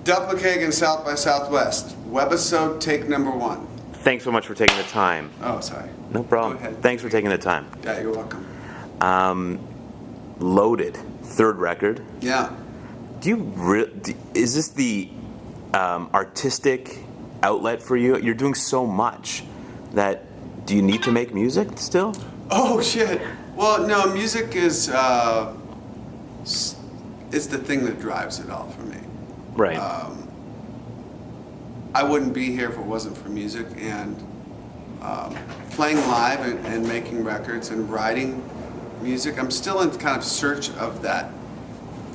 Duff McKagan, South by Southwest. Webisode take number 1. Thanks so much for taking the time. Oh, sorry. No problem. Go ahead. Thanks for taking the time. Yeah, you're welcome. Loaded, third record. Yeah. Is this the artistic outlet for you? You're doing so much that do you need to make music still? Oh shit. Well, no, music is the thing that drives it all for me. Right. I wouldn't be here if it wasn't for music, and playing live and making records and writing music. I'm still in kind of search of that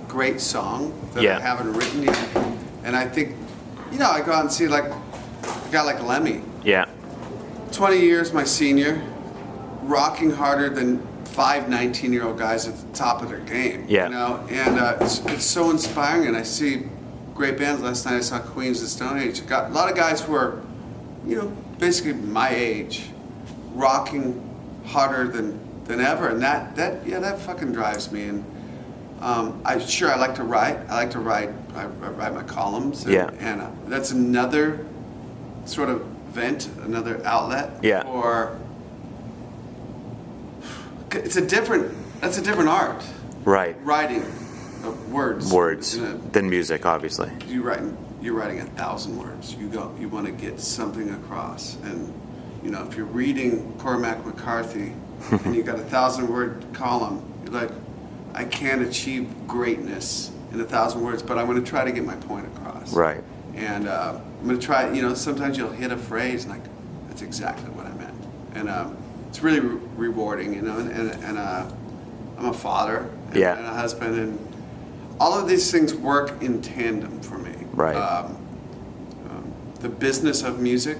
great song that I haven't written yet. And I think, I go out and see like a guy like Lemmy. Yeah. 20 years my senior, rocking harder than 5 19-year-old guys at the top of their game. Yeah. And it's so inspiring, and I see great bands. Last night I saw Queens of the Stone Age. Got a lot of guys who are, basically my age, rocking harder than ever, and that fucking drives me. And I like to write. I write my columns. And that's another sort of vent, another outlet. Yeah. For that's a different art. Right. Writing. Words than music, obviously. You're writing 1,000 words. You want to get something across, and if you're reading Cormac McCarthy and you got a 1,000-word column, you're like, I can't achieve greatness in 1,000 words, but I'm going to try to get my point across. Right. And I'm going to try. Sometimes you'll hit a phrase and like, that's exactly what I meant, and it's really rewarding. And I'm a father and a husband, and all of these things work in tandem for me. Right. The business of music.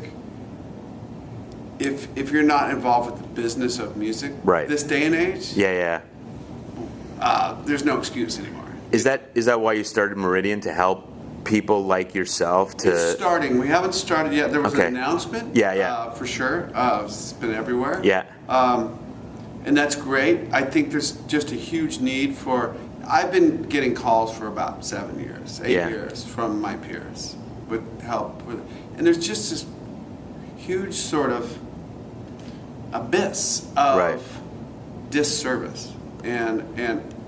If you're not involved with the business of music, right, this day and age, there's no excuse anymore. Is that why you started Meridian, to help people like yourself? It's starting. We haven't started yet. There was an announcement. For sure. It's been everywhere. Yeah. And that's great. I think there's just a huge need for. I've been getting calls for about 7 years, 8 years from my peers with help. And there's just this huge sort of abyss of disservice. And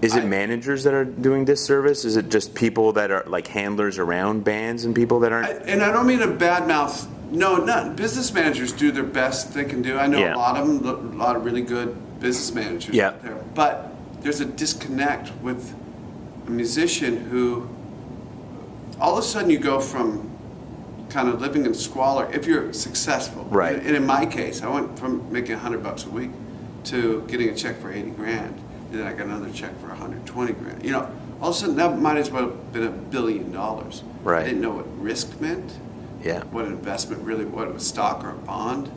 is it managers that are doing disservice? Is it just people that are like handlers around bands and people that aren't? And I don't mean to badmouth. No, not business managers do their best they can do. I know a lot of them, a lot of really good business managers out there. But there's a disconnect with a musician who all of a sudden you go from kind of living in squalor, if you're successful. Right. And in my case, I went from making $100 a week to getting a check for 80 grand. And then I got another check for 120 grand. All of a sudden that might as well have been $1 billion. Right. I didn't know what risk meant. Yeah. What an investment really, what it was, stock or a bond,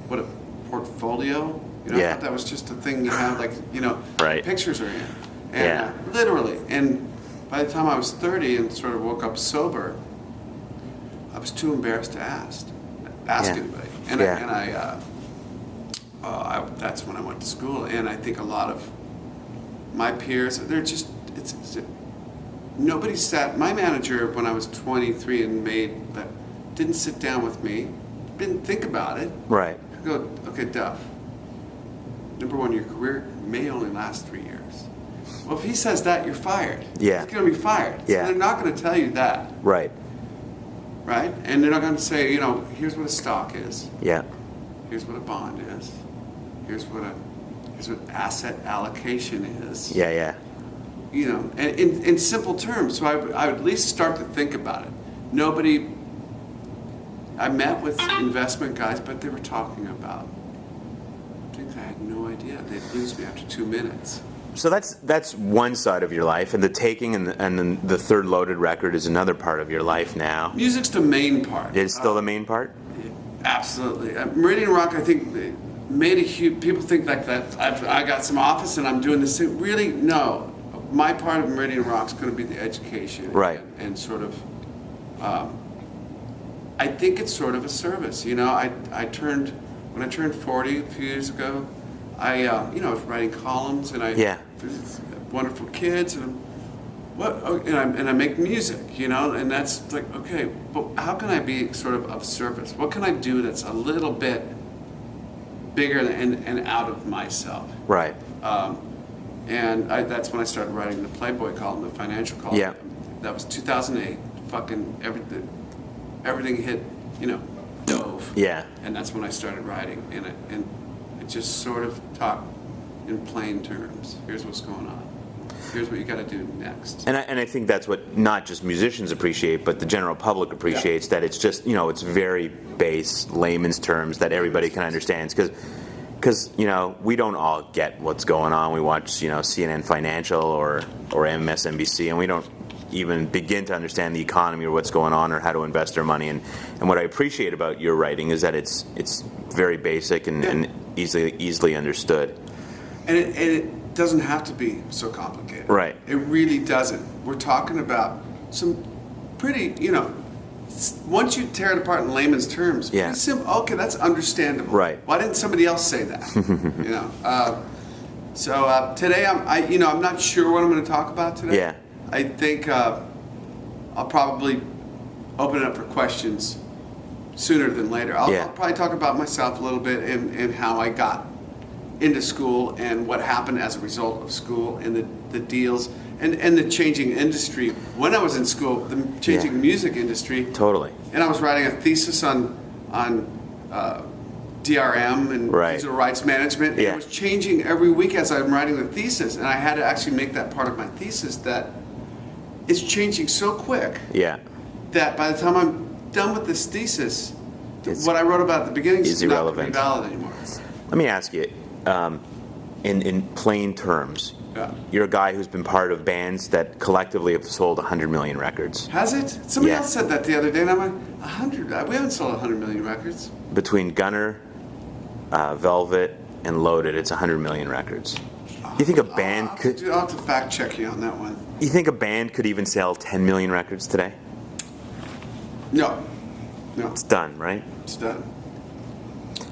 what a portfolio. I thought that was just a thing you have, like, pictures are in. And literally. And by the time I was 30 and sort of woke up sober, I was too embarrassed to ask anybody. And that's when I went to school. And I think a lot of my peers, they're just, nobody sat, my manager when I was 23 and didn't sit down with me, didn't think about it. Right. I go, okay, Duff. Number one, your career may only last 3 years. Well, if he says that, you're fired. Yeah. He's going to be fired. So they're not going to tell you that. Right. Right? And they're not going to say, here's what a stock is. Yeah. Here's what a bond is. Here's what asset allocation is. Yeah. And in simple terms. So I would at least start to think about it. I met with investment guys, but they were talking about things I had no idea. They'd lose me after 2 minutes. So that's one side of your life, and the taking and then the third loaded record is another part of your life now. Music's the main part. It's still the main part? Absolutely. Meridian Rock, I think, made a huge. People think like that. I got some office and I'm doing this thing. Really, no. My part of Meridian Rock's going to be the education, right? And sort of. I think it's sort of a service. When I turned 40 a few years ago. I was writing columns, and I wonderful kids, and what? Oh, and I make music, you know, and that's like, okay, but how can I be sort of service? What can I do that's a little bit bigger and out of myself? Right. And that's when I started writing the Playboy column, the financial column. Yeah. That was 2008. Fucking everything hit, you know, dove. Yeah. And that's when I started writing, and it just sort of talked in plain terms. Here's what's going on. Here's what you got to do next. And I think that's what not just musicians appreciate, but the general public appreciates, that it's just, you know, it's very base, layman's terms that everybody can understand. Because, you know, we don't all get what's going on. We watch, you know, CNN Financial or MSNBC, and we don't even begin to understand the economy or what's going on or how to invest our money. And what I appreciate about your writing is that it's very basic and easily understood. And it doesn't have to be so complicated. Right. It really doesn't. We're talking about some pretty, you know, once you tear it apart in layman's terms, pretty simple. Okay, that's understandable. Right. Why didn't somebody else say that? You know. So today I'm not sure what I'm going to talk about today. Yeah. I think I'll probably open it up for questions sooner than later. I'll probably talk about myself a little bit and how I got into school and what happened as a result of school and the deals and the changing industry. When I was in school, the changing music industry. Totally. And I was writing a thesis on DRM and digital rights management. And it was changing every week as I'm writing the thesis, and I had to actually make that part of my thesis that it's changing so quick that by the time I'm done with this thesis, what I wrote about at the beginning is not going to be valid anymore. Let me ask you, in plain terms, you're a guy who's been part of bands that collectively have sold 100 million records. Has it? Somebody else said that the other day, and I'm like, 100? We haven't sold 100 million records. Between Gunner, Velvet, and Loaded, it's 100 million records. You think a band could... I'll have to fact check you on that one. You think a band could even sell 10 million records today? No. It's done, right? It's done.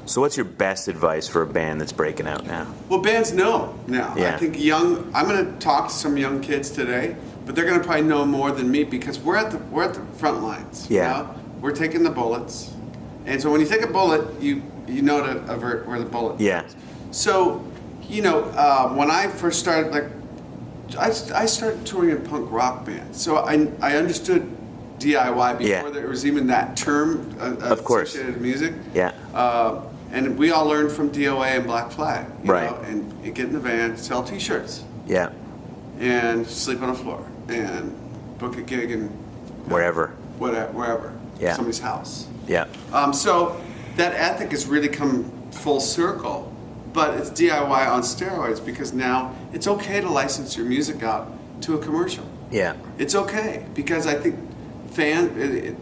So what's your best advice for a band that's breaking out now? Well, bands know now. Yeah. I think I'm going to talk to some young kids today, but they're going to probably know more than me because we're at the front lines. Yeah. You know? We're taking the bullets. And so when you take a bullet, you know to avert where the bullet goes. So, you know, when I first started, like, I started touring in punk rock bands. So I understood DIY before there was even that term associated with music. Yeah. And we all learned from DOA and Black Flag. You know, and get in the van, sell T-shirts. Yeah. And sleep on the floor. And book a gig in... Wherever. Wherever. Yeah. Somebody's house. Yeah. So that ethic has really come full circle. But it's DIY on steroids because now it's okay to license your music out to a commercial. Yeah. It's okay because I think Iggy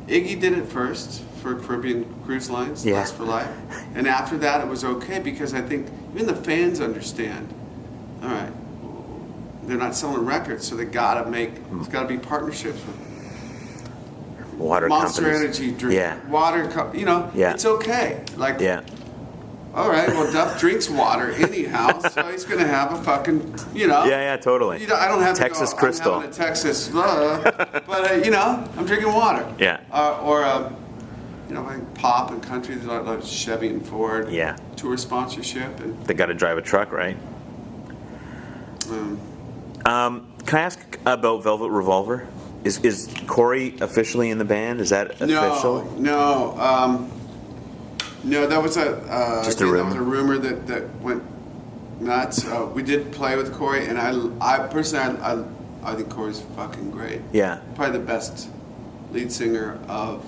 did it first for Caribbean Cruise Lines, Lust for Life. And after that it was okay because I think even the fans understand, all right, they're not selling records, so they gotta it's gotta be partnerships with water Monster companies. Energy drink, water, you know, it's okay. Like, all right, well, Duff drinks water anyhow, so he's going to have a fucking, you know. Yeah, totally. You know, I don't have Texas to go, Crystal. I'm having a Texas, but, you know, I'm drinking water. Yeah. You know, like pop and country, like Chevy and Ford. Yeah. Tour sponsorship. And they got to drive a truck, right? Can I ask about Velvet Revolver? Is Corey officially in the band? Is that official? No. No, that was just a rumor. That was a rumor that went nuts. We did play with Corey, and I personally, I think Corey's fucking great. Yeah. Probably the best lead singer of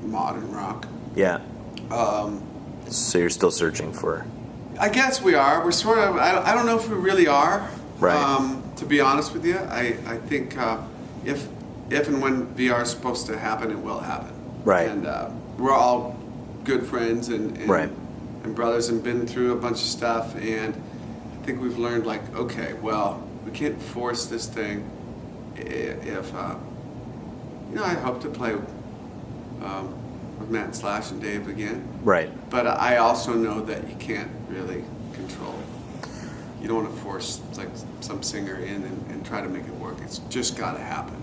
modern rock. Yeah. So you're still searching for... I guess we are. We're sort of... I don't know if we really are. Right. To be honest with you, I think if and when VR is supposed to happen, it will happen. Right. And we're all good friends and brothers and been through a bunch of stuff, and I think we've learned, like, okay, well, we can't force this thing. If you know, I hope to play with Matt Slash and Dave again. Right. But I also know that you can't really control, you don't want to force like some singer in and try to make it work. It's just got to happen.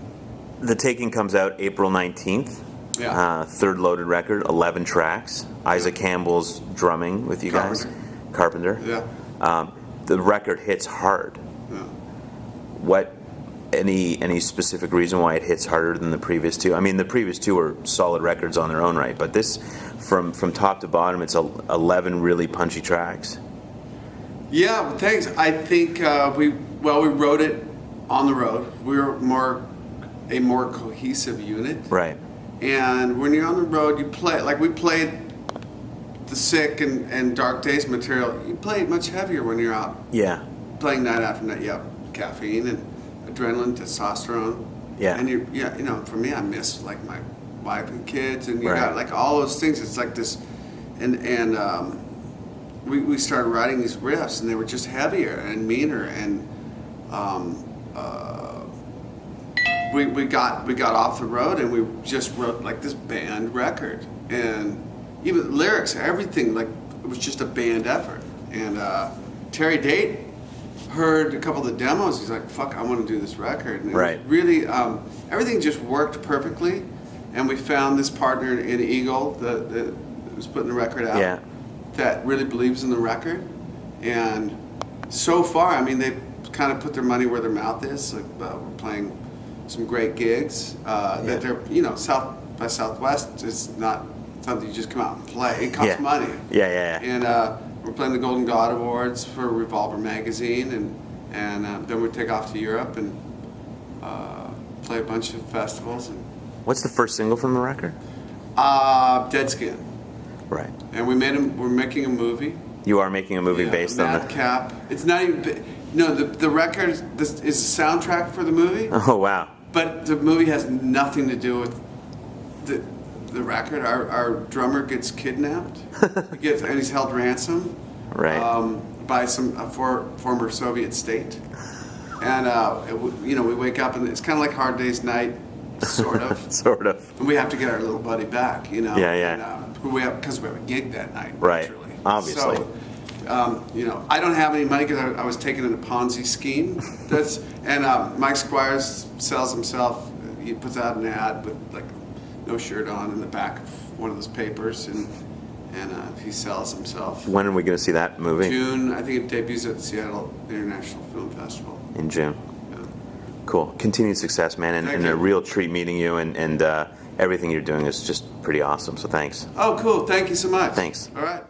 The Taking comes out April 19th. Yeah. Third loaded record, 11 tracks. Isaac Campbell's drumming with you guys. Carpenter. Yeah. The record hits hard. Yeah. What? Any specific reason why it hits harder than the previous two? I mean, the previous two were solid records on their own right, but this, from top to bottom, it's 11 really punchy tracks. Yeah, well, thanks. I think we wrote it on the road. We were a more cohesive unit. Right. And when you're on the road, you play, like we played the Sick and Dark Days material. You play it much heavier when you're out. Yeah. Playing night after night. Yeah, caffeine and adrenaline, testosterone. Yeah. And for me, I miss like my wife and kids, and you Right. got like all those things. It's like this, and we started writing these riffs, and they were just heavier and meaner, and we got off the road, and we just wrote like this band record, and even lyrics, everything, like it was just a band effort. And Terry Date heard a couple of the demos. He's like, "Fuck, I want to do this record." And it Right. was really, everything just worked perfectly, and we found this partner in Eagle that was putting the record out. Yeah. That really believes in the record, and so far, I mean, they've kind of put their money where their mouth is. Like we're playing some great gigs. That they're, South by Southwest is not something you just come out and play. It costs money. Yeah. And we're playing the Golden God Awards for Revolver magazine, and then we take off to Europe and play a bunch of festivals. And What's the first single from the record? Dead Skin. Right. And we're making a movie. You are making a movie based on the... Madcap. It's not even... No, the record is a soundtrack for the movie. Oh, wow. But the movie has nothing to do with the record. Our drummer gets kidnapped. And he's held ransom. Right. By a former Soviet state. And, we wake up and it's kind of like Hard Day's Night, sort of. Sort of. And we have to get our little buddy back, Yeah. And, because we have a gig that night. Right. Naturally. Obviously. So, I don't have any money because I was taken in a Ponzi scheme. Mike Squires sells himself. He puts out an ad with like no shirt on in the back of one of those papers, and he sells himself. When are we going to see that movie? June. I think it debuts at the Seattle International Film Festival. In June. Yeah. Cool. Continued success, man, and a real treat meeting you, and everything you're doing is just pretty awesome. So thanks. Oh, cool. Thank you so much. Thanks. All right.